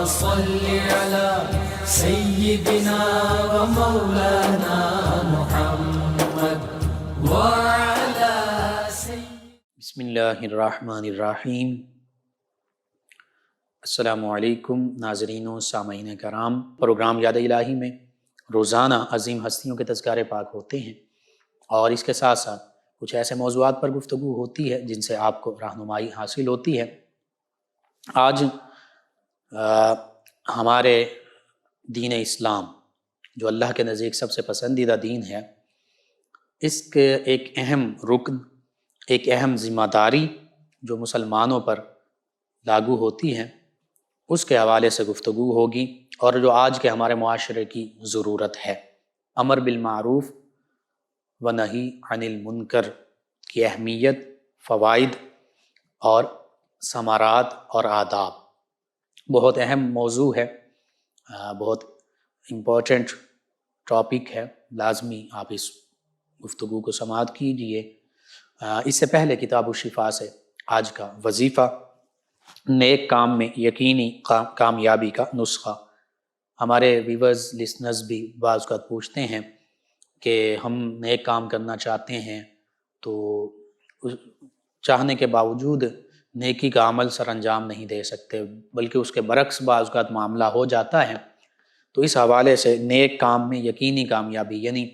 صل على سيدنا ومولانا محمد وعلى بسم اللہ الرحمن الرحیم۔ السلام علیکم ناظرین و سامعین کرام، پروگرام یاد الہی میں روزانہ عظیم ہستیوں کے تذکارے پاک ہوتے ہیں اور اس کے ساتھ ساتھ کچھ ایسے موضوعات پر گفتگو ہوتی ہے جن سے آپ کو رہنمائی حاصل ہوتی ہے۔ آج ہمارے دین اسلام جو اللہ کے نزدیک سب سے پسندیدہ دین ہے، اس کے ایک اہم رکن، ایک اہم ذمہ داری جو مسلمانوں پر لاگو ہوتی ہے، اس کے حوالے سے گفتگو ہوگی، اور جو آج کے ہمارے معاشرے کی ضرورت ہے، امر بالمعروف و نہی عن المنکر کی اہمیت، فوائد اور ثمرات اور آداب۔ بہت اہم موضوع ہے، بہت امپورٹنٹ ٹاپک ہے، لازمی آپ اس گفتگو کو سماعت کیجئے۔ اس سے پہلے کتاب الشفا سے آج کا وظیفہ، نیک کام میں یقینی کامیابی کا نسخہ۔ ہمارے ویورز لسنرز بھی بعض اوقات پوچھتے ہیں کہ ہم نیک کام کرنا چاہتے ہیں تو چاہنے کے باوجود نیکی کا عمل سر انجام نہیں دے سکتے، بلکہ اس کے برعکس بعض اوقات معاملہ ہو جاتا ہے۔ تو اس حوالے سے نیک کام میں یقینی کامیابی، یعنی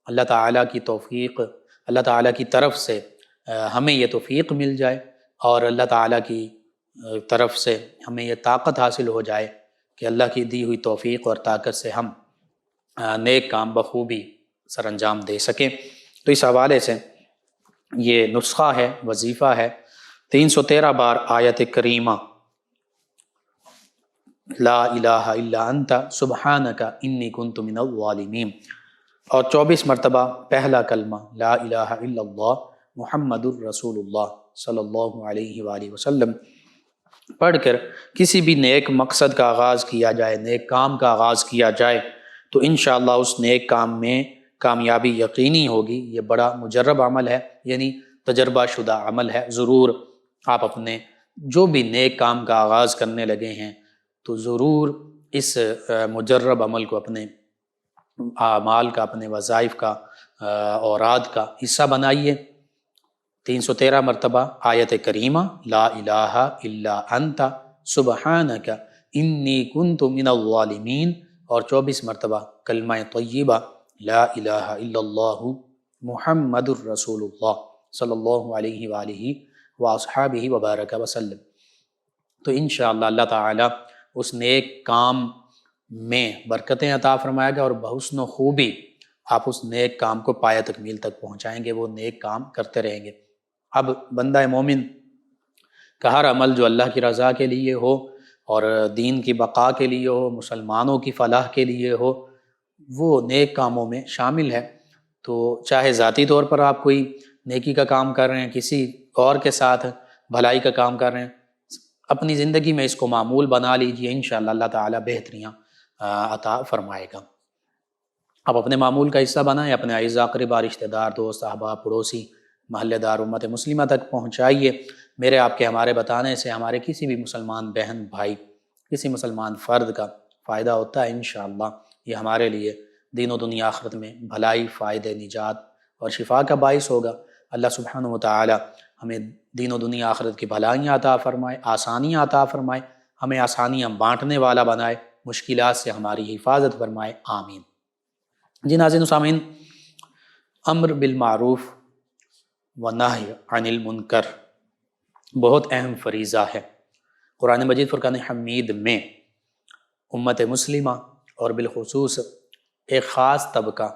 اللہ تعالیٰ کی توفیق، اللہ تعالیٰ کی طرف سے ہمیں یہ توفیق مل جائے، اور اللہ تعالیٰ کی طرف سے ہمیں یہ طاقت حاصل ہو جائے کہ اللہ کی دی ہوئی توفیق اور طاقت سے ہم نیک کام بخوبی سر انجام دے سکیں۔ تو اس حوالے سے یہ نسخہ ہے، وظیفہ ہے، 313 بار آیت کریمہ لا الہ الا انت سبحانک انی کنت من الظالمین، اور 24 مرتبہ پہلا کلمہ لا الہ الا اللہ محمد الرسول اللہ صلی اللہ علیہ وآلہ وسلم پڑھ کر کسی بھی نیک مقصد کا آغاز کیا جائے، نیک کام کا آغاز کیا جائے، تو انشاءاللہ اس نیک کام میں کامیابی یقینی ہوگی۔ یہ بڑا مجرب عمل ہے، یعنی تجربہ شدہ عمل ہے۔ ضرور آپ اپنے جو بھی نیک کام کا آغاز کرنے لگے ہیں تو ضرور اس مجرب عمل کو اپنے اعمال کا، اپنے وظائف کا، اوراد کا حصہ بنائیے۔ 313 مرتبہ آیت کریمہ لا الہ الا انت سبحانک انی کنت من الظالمین، اور 24 مرتبہ کلمہ طیبہ لا الہ الا اللہ محمد الرسول اللہ صلی اللہ علیہ وآلہ واصحابہ وبارک وسلم۔ تو انشاءاللہ اللہ تعالیٰ اس نیک کام میں برکتیں عطا فرمائے گا، اور بحسن و خوبی آپ اس نیک کام کو پایہ تکمیل تک پہنچائیں گے، وہ نیک کام کرتے رہیں گے۔ اب بندہ مومن کا ہر عمل جو اللہ کی رضا کے لیے ہو اور دین کی بقا کے لیے ہو، مسلمانوں کی فلاح کے لیے ہو، وہ نیک کاموں میں شامل ہے۔ تو چاہے ذاتی طور پر آپ کوئی نیکی کا کام کر رہے ہیں، کسی اور کے ساتھ بھلائی کا کام کر رہے ہیں، اپنی زندگی میں اس کو معمول بنا لیجئے، انشاءاللہ اللہ تعالیٰ بہتریاں عطا فرمائے گا۔ آپ اپنے معمول کا حصہ بنائیں، اپنے اعزاء اقربا، رشتہ دار، دوست، احباب، پڑوسی، محلے دار، امت مسلمہ تک پہنچائیے۔ میرے آپ کے ہمارے بتانے سے ہمارے کسی بھی مسلمان بہن بھائی، کسی مسلمان فرد کا فائدہ ہوتا ہے، انشاءاللہ یہ ہمارے لیے دین و دنیا آخرت میں بھلائی، فائدے، نجات اور شفا کا باعث ہوگا۔ اللہ سبحانہ وتعالی ہمیں دین و دنیا آخرت کی بھلائیاں عطا فرمائے، آسانیاں عطا فرمائے، ہمیں آسانیاں بانٹنے والا بنائے، مشکلات سے ہماری حفاظت فرمائے، آمین۔ جی ناظرین و سامعین، امر بالمعروف و نہی عن المنکر بہت اہم فریضہ ہے۔ قرآن مجید فرقان حمید میں امت مسلمہ اور بالخصوص ایک خاص طبقہ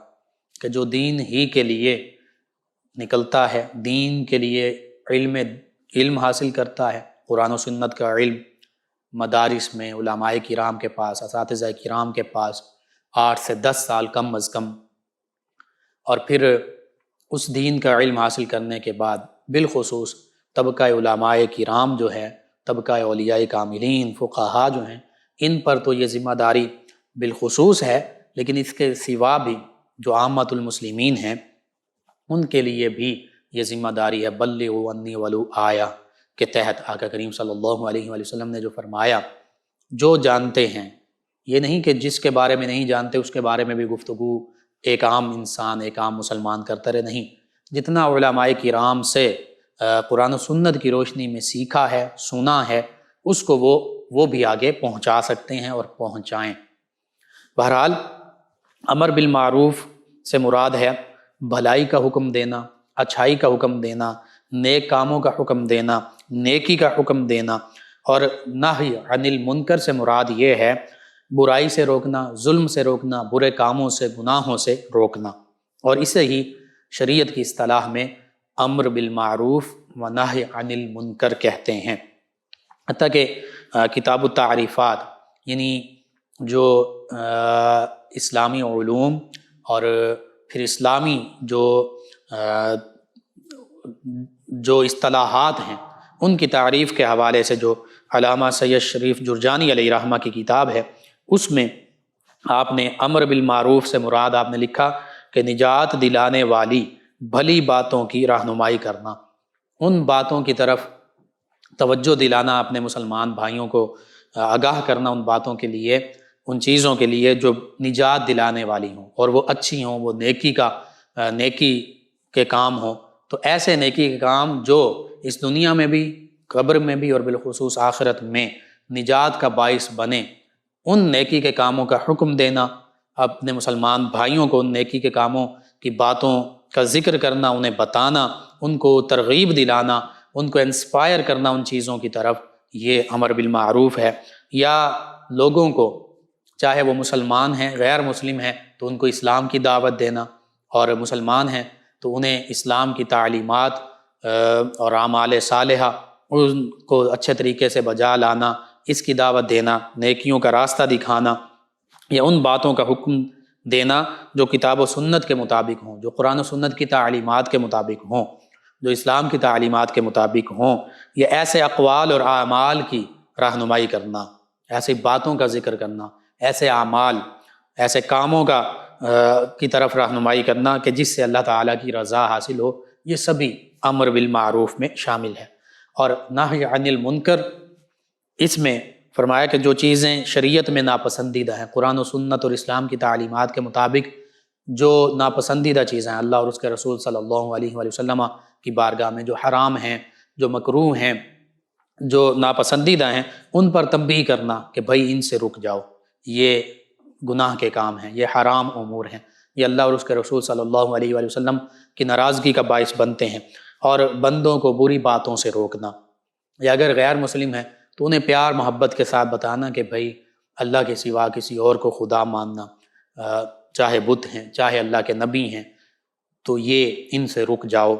کہ جو دین ہی کے لیے نکلتا ہے، دین کے لیے علم حاصل کرتا ہے، قرآن و سنت کا علم مدارس میں علماء کرام کے پاس، اساتذہ کرام کے پاس 8 سے 10 سال کم از کم، اور پھر اس دین کا علم حاصل کرنے کے بعد بالخصوص طبقہ علماء کرام جو ہے، طبقہ اولیاء کاملین، فقہا جو ہیں، ان پر تو یہ ذمہ داری بالخصوص ہے، لیکن اس کے سوا بھی جو عامۃ المسلمین ہیں ان کے لیے بھی یہ ذمہ داری ہے۔ بلغوا انی ولو آیہ کے تحت آقا کریم صلی اللہ علیہ وآلہ وسلم نے جو فرمایا جو جانتے ہیں، یہ نہیں کہ جس کے بارے میں نہیں جانتے اس کے بارے میں بھی گفتگو ایک عام انسان، ایک عام مسلمان کرتا رہے، نہیں، جتنا علماء کرام سے قرآن و سنت کی روشنی میں سیکھا ہے، سنا ہے، اس کو وہ بھی آگے پہنچا سکتے ہیں اور پہنچائیں۔ بہرحال امر بالمعروف سے مراد ہے بھلائی کا حکم دینا، اچھائی کا حکم دینا، نیک کاموں کا حکم دینا، نیکی کا حکم دینا، اور نہی عن المنکر سے مراد یہ ہے برائی سے روکنا، ظلم سے روکنا، برے کاموں سے، گناہوں سے روکنا، اور اسے ہی شریعت کی اصطلاح میں امر بالمعروف و نہی عن المنکر کہتے ہیں۔ حتیٰ کہ کتاب التعریفات، یعنی جو اسلامی علوم اور پھر اسلامی جو اصطلاحات ہیں ان کی تعریف کے حوالے سے جو علامہ سید شریف جرجانی علیہ رحمہ کی کتاب ہے، اس میں آپ نے امر بالمعروف سے مراد آپ نے لکھا کہ نجات دلانے والی بھلی باتوں کی رہنمائی کرنا، ان باتوں کی طرف توجہ دلانا، اپنے مسلمان بھائیوں کو آگاہ کرنا ان باتوں کے لیے، ان چیزوں کے لیے جو نجات دلانے والی ہوں اور وہ اچھی ہوں، وہ نیکی کے کام ہوں۔ تو ایسے نیکی کے کام جو اس دنیا میں بھی، قبر میں بھی، اور بالخصوص آخرت میں نجات کا باعث بنے، ان نیکی کے کاموں کا حکم دینا، اپنے مسلمان بھائیوں کو ان نیکی کے کاموں کی باتوں کا ذکر کرنا، انہیں بتانا، ان کو ترغیب دلانا، ان کو انسپائر کرنا ان چیزوں کی طرف، یہ امر بالمعروف ہے۔ یا لوگوں کو، چاہے وہ مسلمان ہیں، غیر مسلم ہیں، تو ان کو اسلام کی دعوت دینا، اور مسلمان ہیں تو انہیں اسلام کی تعلیمات اور اعمال صالحہ ان کو اچھے طریقے سے بجا لانا، اس کی دعوت دینا، نیکیوں کا راستہ دکھانا، یا ان باتوں کا حکم دینا جو کتاب و سنت کے مطابق ہوں، جو قرآن و سنت کی تعلیمات کے مطابق ہوں، جو اسلام کی تعلیمات کے مطابق ہوں، یا ایسے اقوال اور اعمال کی رہنمائی کرنا، ایسی باتوں کا ذکر کرنا، ایسے اعمال، ایسے کاموں کی طرف رہنمائی کرنا کہ جس سے اللہ تعالیٰ کی رضا حاصل ہو، یہ سبھی امر بالمعروف میں شامل ہے۔ اور نہی عن المنکر، اس میں فرمایا کہ جو چیزیں شریعت میں ناپسندیدہ ہیں، قرآن و سنت اور اسلام کی تعلیمات کے مطابق جو ناپسندیدہ چیزیں ہیں، اللہ اور اس کے رسول صلی اللہ علیہ وآلہ وسلم کی بارگاہ میں جو حرام ہیں، جو مکروہ ہیں، جو ناپسندیدہ ہیں، ان پر تنبیہ کرنا کہ بھائی ان سے رک جاؤ، یہ گناہ کے کام ہیں، یہ حرام امور ہیں، یہ اللہ اور اس کے رسول صلی اللہ علیہ وآلہ وسلم کی ناراضگی کا باعث بنتے ہیں۔ اور بندوں کو بری باتوں سے روکنا، یا اگر غیر مسلم ہیں تو انہیں پیار محبت کے ساتھ بتانا کہ بھائی اللہ کے سوا کسی اور کو خدا ماننا، چاہے بت ہیں، چاہے اللہ کے نبی ہیں، تو یہ ان سے رک جاؤ،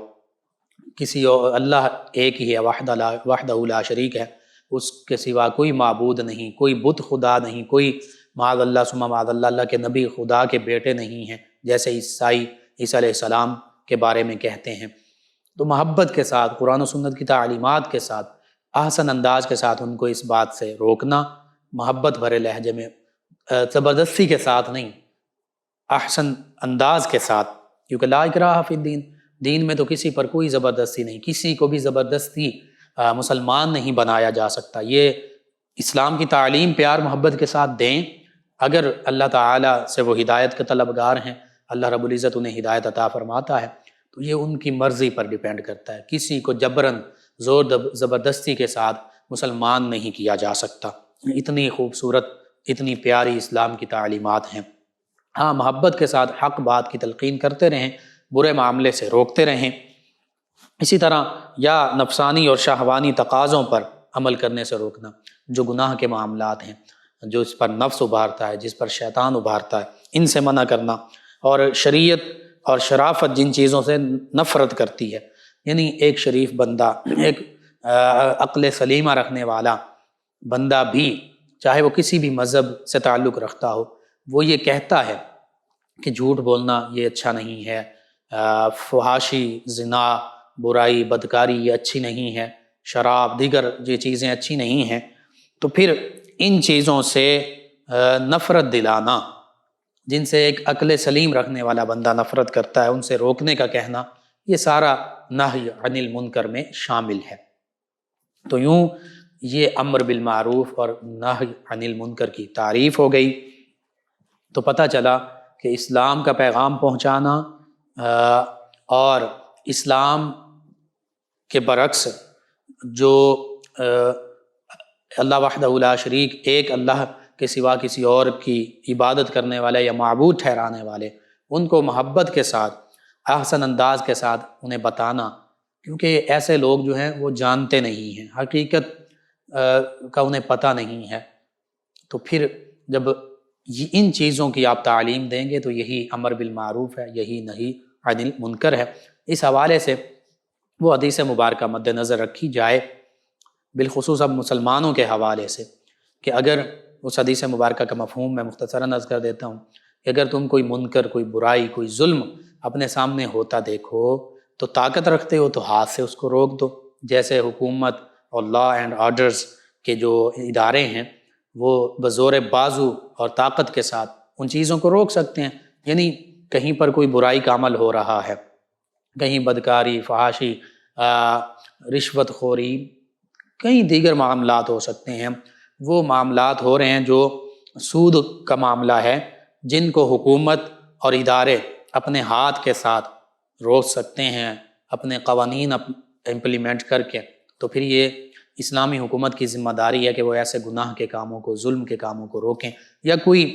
کسی اور، اللہ ایک ہی ہے، وحدہ لا شریک ہے، اس کے سوا کوئی معبود نہیں، کوئی بت خدا نہیں، کوئی معاذ اللہ ثم معاذ اللہ، اللہ کے نبی خدا کے بیٹے نہیں ہیں، جیسے عیسیٰ علیہ السلام کے بارے میں کہتے ہیں۔ تو محبت کے ساتھ، قرآن و سنت کی تعلیمات کے ساتھ، احسن انداز کے ساتھ ان کو اس بات سے روکنا، محبت بھرے لہجے میں، زبردستی کے ساتھ نہیں، احسن انداز کے ساتھ، کیونکہ لا اکراہ فی الدین، دین میں تو کسی پر کوئی زبردستی نہیں، کسی کو بھی زبردستی مسلمان نہیں بنایا جا سکتا۔ یہ اسلام کی تعلیم پیار محبت کے ساتھ دیں، اگر اللہ تعالیٰ سے وہ ہدایت کے طلبگار ہیں، اللہ رب العزت انہیں ہدایت عطا فرماتا ہے، تو یہ ان کی مرضی پر ڈیپینڈ کرتا ہے، کسی کو جبراً زور زبردستی کے ساتھ مسلمان نہیں کیا جا سکتا۔ اتنی خوبصورت، اتنی پیاری اسلام کی تعلیمات ہیں۔ ہاں، محبت کے ساتھ حق بات کی تلقین کرتے رہیں، برے معاملے سے روکتے رہیں۔ اسی طرح یا نفسانی اور شہوانی تقاضوں پر عمل کرنے سے روکنا، جو گناہ کے معاملات ہیں، جو اس پر نفس ابھارتا ہے، جس پر شیطان ابھارتا ہے، ان سے منع کرنا۔ اور شریعت اور شرافت جن چیزوں سے نفرت کرتی ہے، یعنی ایک شریف بندہ، ایک عقل سلیمہ رکھنے والا بندہ بھی، چاہے وہ کسی بھی مذہب سے تعلق رکھتا ہو، وہ یہ کہتا ہے کہ جھوٹ بولنا یہ اچھا نہیں ہے، فحاشی، زنا، برائی، بدکاری یہ اچھی نہیں ہے، شراب، دیگر یہ چیزیں اچھی نہیں ہیں، تو پھر ان چیزوں سے نفرت دلانا، جن سے ایک عقل سلیم رکھنے والا بندہ نفرت کرتا ہے، ان سے روکنے کا کہنا، یہ سارا نہی عن المنکر میں شامل ہے۔ تو یوں یہ امر بالمعروف اور نہی عن المنکر کی تعریف ہو گئی۔ تو پتہ چلا کہ اسلام کا پیغام پہنچانا اور اسلام کے برعکس جو اللہ وحدہ لا شریک، ایک اللہ کے سوا کسی اور کی عبادت کرنے والے یا معبود ٹھہرانے والے، ان کو محبت کے ساتھ، احسن انداز کے ساتھ انہیں بتانا، کیونکہ ایسے لوگ جو ہیں وہ جانتے نہیں ہیں، حقیقت کا انہیں پتہ نہیں ہے۔ تو پھر جب ان چیزوں کی آپ تعلیم دیں گے تو یہی امر بالمعروف ہے، یہی نہی عن المنکر ہے۔ اس حوالے سے وہ حدیث مبارکہ مد نظر رکھی جائے، بالخصوص اب مسلمانوں کے حوالے سے، کہ اگر اس حدیث مبارکہ کا مفہوم میں مختصراً عرض کر دیتا ہوں کہ اگر تم کوئی منکر، کوئی برائی، کوئی ظلم اپنے سامنے ہوتا دیکھو تو طاقت رکھتے ہو تو ہاتھ سے اس کو روک دو، جیسے حکومت اور لا اینڈ آرڈرز کے جو ادارے ہیں وہ بزور بازو اور طاقت کے ساتھ ان چیزوں کو روک سکتے ہیں۔ یعنی کہیں پر کوئی برائی کا عمل ہو رہا ہے، کہیں بدکاری، فحاشی، رشوت خوری، کئی دیگر معاملات ہو سکتے ہیں، وہ معاملات ہو رہے ہیں جو سود کا معاملہ ہے، جن کو حکومت اور ادارے اپنے ہاتھ کے ساتھ روک سکتے ہیں اپنے قوانین امپلیمنٹ کر کے، تو پھر یہ اسلامی حکومت کی ذمہ داری ہے کہ وہ ایسے گناہ کے کاموں کو، ظلم کے کاموں کو روکیں۔ یا کوئی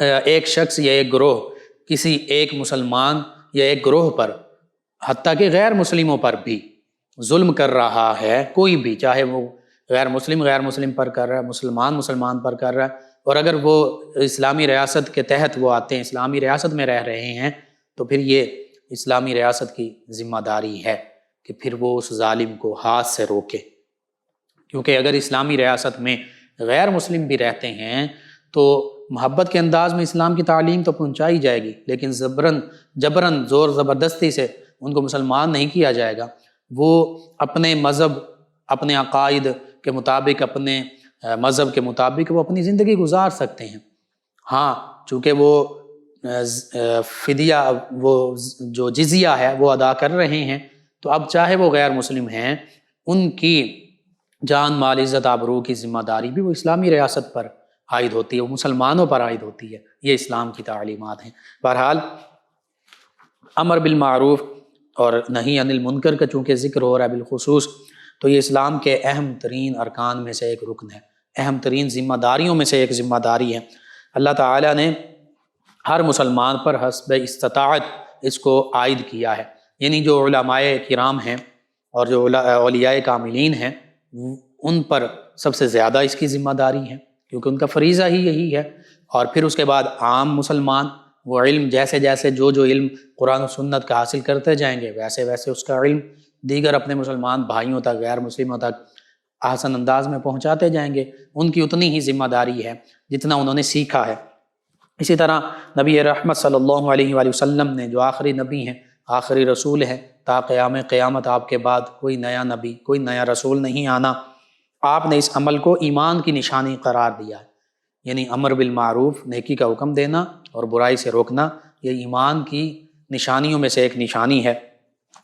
ایک شخص یا ایک گروہ کسی ایک مسلمان یا ایک گروہ پر، حتیٰ کہ غیر مسلموں پر بھی ظلم کر رہا ہے، کوئی بھی، چاہے وہ غیر مسلم پر کر رہا ہے، مسلمان پر کر رہا ہے، اور اگر وہ اسلامی ریاست کے تحت وہ آتے ہیں، اسلامی ریاست میں رہ رہے ہیں، تو پھر یہ اسلامی ریاست کی ذمہ داری ہے کہ پھر وہ اس ظالم کو ہاتھ سے روکے، کیونکہ اگر اسلامی ریاست میں غیر مسلم بھی رہتے ہیں تو محبت کے انداز میں اسلام کی تعلیم تو پہنچائی جائے گی، لیکن جبرن زور زبردستی سے ان کو مسلمان نہیں کیا جائے گا۔ وہ اپنے مذہب، اپنے عقائد کے مطابق، اپنے مذہب کے مطابق وہ اپنی زندگی گزار سکتے ہیں۔ ہاں، چونکہ وہ فدیہ، وہ جو جزیہ ہے وہ ادا کر رہے ہیں، تو اب چاہے وہ غیر مسلم ہیں، ان کی جان، مال، عزت، آبرو کی ذمہ داری بھی وہ اسلامی ریاست پر عائد ہوتی ہے، وہ مسلمانوں پر عائد ہوتی ہے۔ یہ اسلام کی تعلیمات ہیں۔ بہرحال امر بالمعروف اور نہی عن المنکر کا چونکہ ذکر ہو رہا ہے بالخصوص، تو یہ اسلام کے اہم ترین ارکان میں سے ایک رکن ہے، اہم ترین ذمہ داریوں میں سے ایک ذمہ داری ہے۔ اللہ تعالیٰ نے ہر مسلمان پر حسب استطاعت اس کو عائد کیا ہے، یعنی جو علماء کرام ہیں اور جو اولیاء کاملین ہیں ان پر سب سے زیادہ اس کی ذمہ داری ہے، کیونکہ ان کا فریضہ ہی یہی ہے۔ اور پھر اس کے بعد عام مسلمان، وہ علم جیسے جیسے جو علم قرآن و سنت کا حاصل کرتے جائیں گے، ویسے ویسے اس کا علم دیگر اپنے مسلمان بھائیوں تک، غیر مسلموں تک آسان انداز میں پہنچاتے جائیں گے۔ ان کی اتنی ہی ذمہ داری ہے جتنا انہوں نے سیکھا ہے۔ اسی طرح نبی رحمت صلی اللہ علیہ وآلہ وسلم نے، جو آخری نبی ہیں، آخری رسول ہیں، تا قیامت آپ کے بعد کوئی نیا نبی، کوئی نیا رسول نہیں آنا، آپ نے اس عمل کو ایمان کی نشانی قرار دیا ہے۔ یعنی امر بالمعروف، نیکی کا حکم دینا اور برائی سے روکنا، یہ ایمان کی نشانیوں میں سے ایک نشانی ہے۔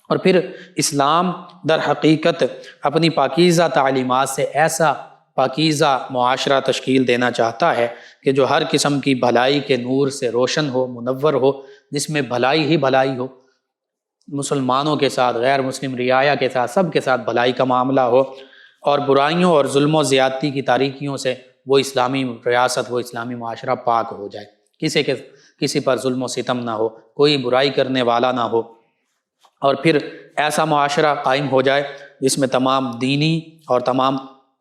اور پھر اسلام در حقیقت اپنی پاکیزہ تعلیمات سے ایسا پاکیزہ معاشرہ تشکیل دینا چاہتا ہے کہ جو ہر قسم کی بھلائی کے نور سے روشن ہو، منور ہو، جس میں بھلائی ہی بھلائی ہو، مسلمانوں کے ساتھ، غیر مسلم رعایا کے ساتھ، سب کے ساتھ بھلائی کا معاملہ ہو، اور برائیوں اور ظلم و زیادتی کی تاریکیوں سے وہ اسلامی ریاست، وہ اسلامی معاشرہ پاک ہو جائے، کسی پر ظلم و ستم نہ ہو، کوئی برائی کرنے والا نہ ہو، اور پھر ایسا معاشرہ قائم ہو جائے جس میں تمام دینی اور تمام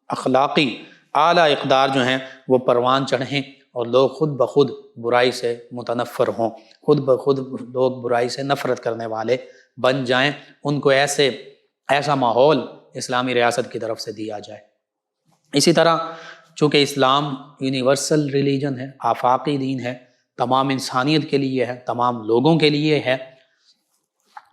اخلاقی اعلیٰ اقدار جو ہیں وہ پروان چڑھیں، اور لوگ خود بخود برائی سے متنفر ہوں، خود بخود لوگ برائی سے نفرت کرنے والے بن جائیں، ان کو ایسا ماحول اسلامی ریاست کی طرف سے دیا جائے۔ اسی طرح چونکہ اسلام یونیورسل ریلیجن ہے، آفاقی دین ہے، تمام انسانیت کے لیے ہے، تمام لوگوں کے لیے ہے،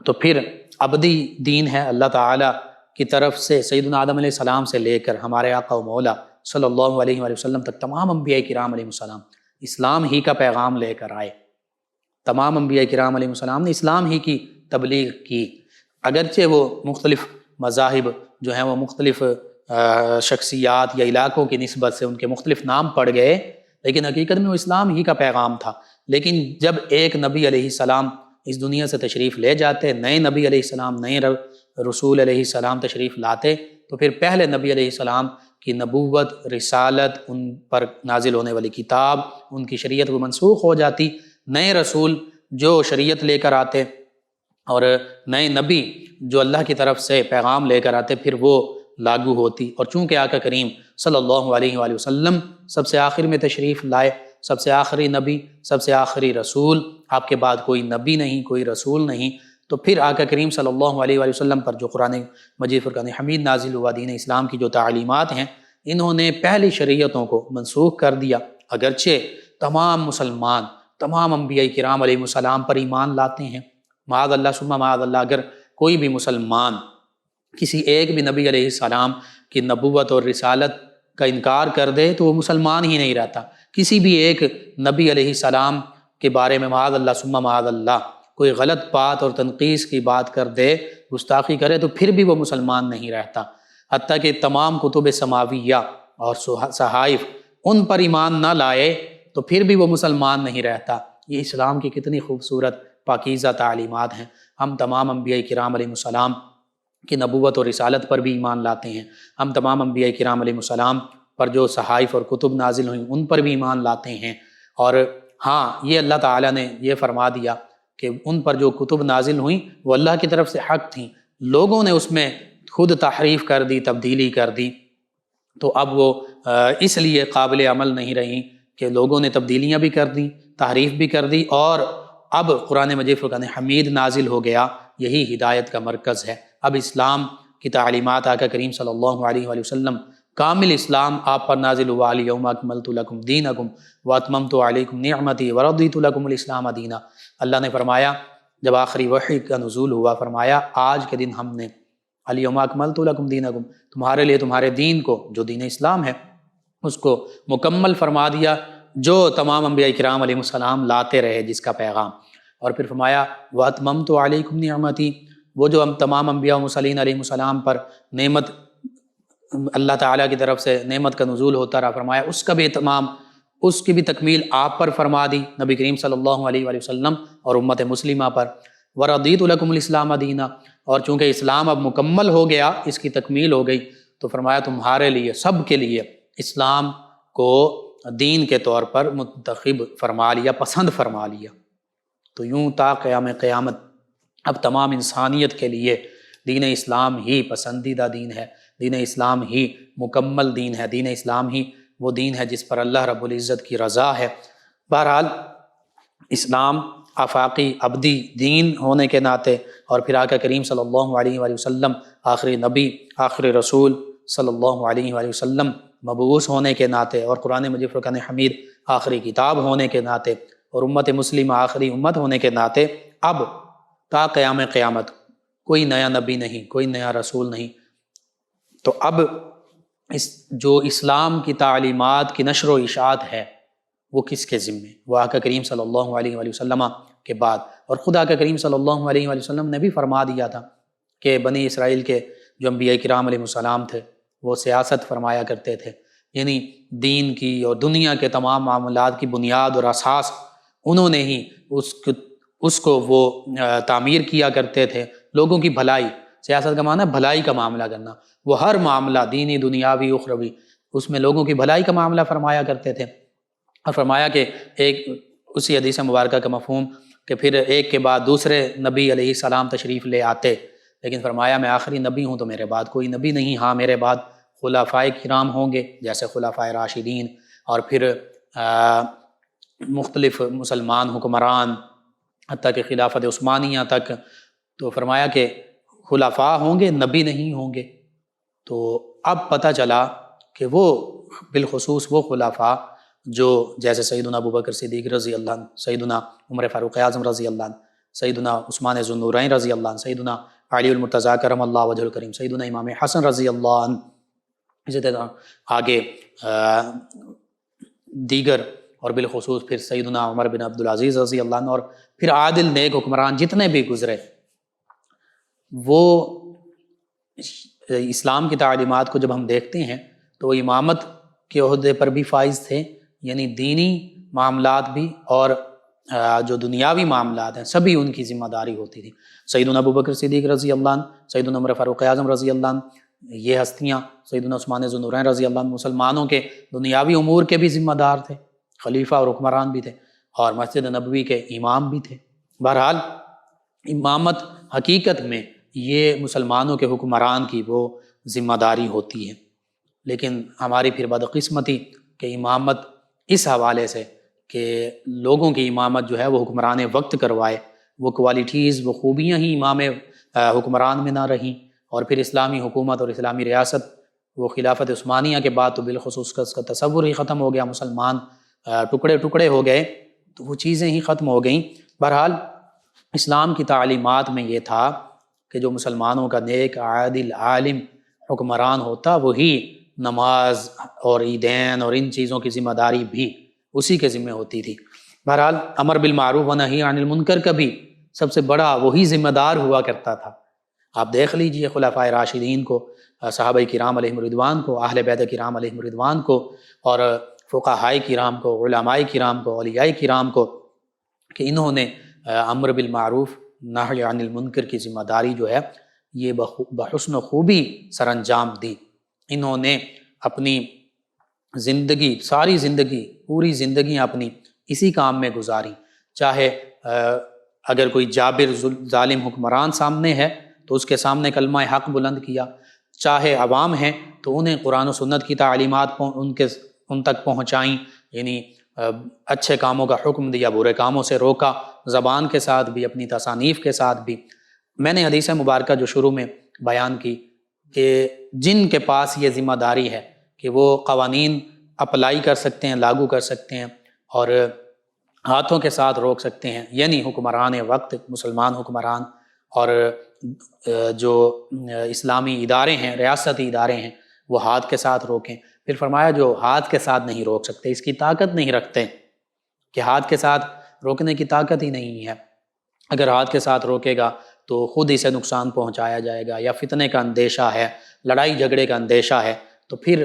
تو پھر ابدی دین ہے، اللہ تعالیٰ کی طرف سے سیدنا آدم علیہ السلام سے لے کر ہمارے آقا و مولا صلی اللہ علیہ وآلہ وسلم تک تمام انبیاء کرام علیہ السلام اسلام ہی کا پیغام لے کر آئے۔ تمام انبیاء کرام علیہ السلام نے اسلام ہی کی تبلیغ کی، اگرچہ وہ مختلف مذاہب جو ہیں وہ مختلف شخصیات یا علاقوں کی نسبت سے ان کے مختلف نام پڑ گئے، لیکن حقیقت میں وہ اسلام ہی کا پیغام تھا۔ لیکن جب ایک نبی علیہ السلام اس دنیا سے تشریف لے جاتے، نئے نبی علیہ السلام، نئے رسول علیہ السلام تشریف لاتے، تو پھر پہلے نبی علیہ السلام کی نبوت، رسالت، ان پر نازل ہونے والی کتاب، ان کی شریعت وہ منسوخ ہو جاتی۔ نئے رسول جو شریعت لے کر آتے اور نئے نبی جو اللہ کی طرف سے پیغام لے کر آتے، پھر وہ لاگو ہوتی۔ اور چونکہ آقا کریم صلی اللہ علیہ وآلہ وسلم سب سے آخر میں تشریف لائے، سب سے آخری نبی، سب سے آخری رسول، آپ کے بعد کوئی نبی نہیں، کوئی رسول نہیں، تو پھر آقا کریم صلی اللہ علیہ وآلہ وسلم پر جو قرآن مجید فرقان حمید نازل ہوا، دین اسلام کی جو تعلیمات ہیں، انہوں نے پہلی شریعتوں کو منسوخ کر دیا۔ اگرچہ تمام مسلمان، تمام انبیاء کرام علیہ السلام پر ایمان لاتے ہیں، معاذ اللہ ثم معاذ اللہ، اگر کوئی بھی مسلمان کسی ایک بھی نبی علیہ السلام کی نبوت اور رسالت کا انکار کر دے تو وہ مسلمان ہی نہیں رہتا۔ کسی بھی ایک نبی علیہ السلام کے بارے میں معاذ اللہ ثم معاذ اللہ کوئی غلط بات اور تنقیص کی بات کر دے، گستاخی کرے، تو پھر بھی وہ مسلمان نہیں رہتا۔ حتیٰ کہ تمام کتب سماویہ اور صحائف ان پر ایمان نہ لائے تو پھر بھی وہ مسلمان نہیں رہتا۔ یہ اسلام کی کتنی خوبصورت پاکیزہ تعلیمات ہیں۔ ہم تمام انبیاء کرام علیہ السلام کی نبوت اور رسالت پر بھی ایمان لاتے ہیں، ہم تمام انبیاء کرام علیہ السلام پر جو صحائف اور کتب نازل ہوئیں ان پر بھی ایمان لاتے ہیں۔ اور ہاں، یہ اللہ تعالیٰ نے یہ فرما دیا کہ ان پر جو کتب نازل ہوئیں وہ اللہ کی طرف سے حق تھیں، لوگوں نے اس میں خود تحریف کر دی، تبدیلی کر دی، تو اب وہ اس لیے قابل عمل نہیں رہیں کہ لوگوں نے تبدیلیاں بھی کر دیں، تحریف بھی کر دی، اور اب قرآن مجید فرقان حمید نازل ہو گیا۔ یہی ہدایت کا مرکز ہے۔ اب اسلام کی تعلیمات آقا کریم صلی اللہ علیہ وآلہ وسلم، کامل اسلام آپ پر نازل ہوا۔ الیوم اکملت لکم دینکم واتممت علیکم نعمتی ورضیت لکم الاسلام دینا۔ اللہ نے فرمایا جب آخری وحی کا نزول ہوا، فرمایا آج کے دن ہم نے الیوم اکملت لکم دینکم، تمہارے لیے تمہارے دین کو، جو دین اسلام ہے، اس کو مکمل فرما دیا، جو تمام انبیاء کرام علیہ السلام لاتے رہے، جس کا پیغام۔ اور پھر فرمایا واتممت علیکم نعمتی، وہ جو ہم تمام انبیاء و مرسلین علیہ السلام پر نعمت، اللہ تعالیٰ کی طرف سے نعمت کا نزول ہوتا رہا، فرمایا اس کا بھی اتمام، اس کی بھی تکمیل آپ پر فرما دی، نبی کریم صلی اللہ علیہ وآلہ وسلم اور امت مسلمہ پر۔ ورضیت لکم الاسلام دینا، اور چونکہ اسلام اب مکمل ہو گیا، اس کی تکمیل ہو گئی، تو فرمایا تمہارے لیے، سب کے لیے اسلام کو دین کے طور پر منتخب فرما لیا، پسند فرما لیا۔ تو یوں تا قیام قیامت اب تمام انسانیت کے لیے دین اسلام ہی پسندیدہ دین ہے، دین اسلام ہی مکمل دین ہے، دین اسلام ہی وہ دین ہے جس پر اللہ رب العزت کی رضا ہے۔ بہرحال اسلام آفاقی ابدی دین ہونے کے ناطے، اور پھر آقا کریم صلی اللہ علیہ وآلہ وسلم آخری نبی، آخری رسول صلی اللہ علیہ وآلہ وسلم مبعوث ہونے کے ناطے، اور قرآن مجید فرقان حمید آخری کتاب ہونے کے ناطے، اور امت مسلمہ آخری امت ہونے کے ناطے، اب تا قیام قیامت کوئی نیا نبی نہیں، کوئی نیا رسول نہیں۔ تو اب جو اسلام کی تعلیمات کی نشر و اشاعت ہے وہ کس کے ذمے؟ وہ آقا کریم صلی اللہ علیہ وآلہ وسلم کے بعد، اور خود آقا کریم صلی اللہ علیہ وآلہ وسلم نے بھی فرما دیا تھا کہ بنی اسرائیل کے جو انبیاء کرام علیہ السلام تھے وہ سیاست فرمایا کرتے تھے، یعنی دین کی اور دنیا کے تمام معاملات کی بنیاد اور اساس انہوں نے ہی اس کو وہ تعمیر کیا کرتے تھے۔ لوگوں کی بھلائی، سیاست کا معنی ہے بھلائی کا معاملہ کرنا، وہ ہر معاملہ دینی، دنیاوی، اخروی، اس میں لوگوں کی بھلائی کا معاملہ فرمایا کرتے تھے۔ اور فرمایا کہ ایک اسی حدیث مبارکہ کا مفہوم کہ پھر ایک کے بعد دوسرے نبی علیہ السلام تشریف لے آتے، لیکن فرمایا میں آخری نبی ہوں تو میرے بعد کوئی نبی نہیں، ہاں میرے بعد خلفائے کرام ہوں گے، جیسے خلفائے راشدین، اور پھر مختلف مسلمان حکمران حتیٰ کہ خلافت عثمانیہ تک، تو فرمایا کہ خلفاء ہوں گے، نبی نہیں ہوں گے۔ تو اب پتہ چلا کہ وہ بالخصوص وہ خلفاء جو جیسے سیدنا ابوبکر صدیق رضی اللہ عنہ، سیدنا عمر فاروق اعظم رضی اللہ عنہ، سیدنا عثمان ذو النورین رضی اللہ عنہ، سیدنا علی المرتضیٰ کرم اللہ وجہ الکریم، سیدنا امام حسن رضی اللہ عنہ، اسی طرح آگے دیگر، اور بالخصوص پھر سیدنا عمر بن عبدالعزیز رضی اللہ عنہ، اور پھر عادل نیک حکمران جتنے بھی گزرے، وہ اسلام کی تعلیمات کو جب ہم دیکھتے ہیں تو وہ امامت کے عہدے پر بھی فائز تھے، یعنی دینی معاملات بھی اور جو دنیاوی معاملات ہیں سبھی ان کی ذمہ داری ہوتی تھی۔ سیدنا ابوبکر صدیق رضی اللہ عنہ، سیدنا عمر فاروق اعظم رضی اللہ عنہ، یہ ہستیاں، سیدنا عثمان ذو النورین رضی اللہ عنہ، مسلمانوں کے دنیاوی امور کے بھی ذمہ دار تھے، خلیفہ اور حکمران بھی تھے، اور مسجد نبوی کے امام بھی تھے۔ بہرحال امامت حقیقت میں یہ مسلمانوں کے حکمران کی وہ ذمہ داری ہوتی ہے، لیکن ہماری پھر بدقسمتی کہ امامت اس حوالے سے کہ لوگوں کی امامت جو ہے وہ حکمران وقت کروائے، وہ کوالٹیز، وہ خوبیاں ہی امام حکمران میں نہ رہیں، اور پھر اسلامی حکومت اور اسلامی ریاست، وہ خلافت عثمانیہ کے بعد تو بالخصوص اس کا تصور ہی ختم ہو گیا، مسلمان ٹکڑے ٹکڑے ہو گئے، تو وہ چیزیں ہی ختم ہو گئیں۔ بہرحال اسلام کی تعلیمات میں یہ تھا کہ جو مسلمانوں کا نیک، عادل، عالم حکمران ہوتا، وہی نماز اور عیدین اور ان چیزوں کی ذمہ داری بھی اسی کے ذمہ ہوتی تھی۔ بہرحال امر بالمعروف و نہی عن المنکر کا بھی سب سے بڑا وہی ذمہ دار ہوا کرتا تھا۔ آپ دیکھ لیجئے خلفائے راشدین کو، صحابہ کرام علیہم رضوان کو، اہل بیت کرام علیہم رضوان کو، اور فقہائے کرام کو، علماء کرام کو، اولیاء کرام کو، کہ انہوں نے امر بالمعروف نہی عن المنکر کی ذمہ داری جو ہے یہ بحسن و خوبی سر انجام دی۔ انہوں نے اپنی زندگی، ساری زندگی، پوری زندگیاں اپنی اسی کام میں گزاری، چاہے اگر کوئی جابر ظالم حکمران سامنے ہے تو اس کے سامنے کلمہ حق بلند کیا، چاہے عوام ہیں تو انہیں قرآن و سنت کی تعلیمات ان تک پہنچائیں، یعنی اچھے کاموں کا حکم دیا، برے کاموں سے روکا، زبان کے ساتھ بھی، اپنی تصانیف کے ساتھ بھی۔ میں نے حدیث مبارکہ جو شروع میں بیان کی کہ جن کے پاس یہ ذمہ داری ہے کہ وہ قوانین اپلائی کر سکتے ہیں، لاگو کر سکتے ہیں اور ہاتھوں کے ساتھ روک سکتے ہیں، یعنی حکمران وقت، مسلمان حکمران اور جو اسلامی ادارے ہیں، ریاستی ادارے ہیں، وہ ہاتھ کے ساتھ روکیں۔ پھر فرمایا جو ہاتھ کے ساتھ نہیں روک سکتے، اس کی طاقت نہیں رکھتے، کہ ہاتھ کے ساتھ روکنے کی طاقت ہی نہیں ہے، اگر ہاتھ کے ساتھ روکے گا تو خود اسے نقصان پہنچایا جائے گا، یا فتنے کا اندیشہ ہے، لڑائی جھگڑے کا اندیشہ ہے، تو پھر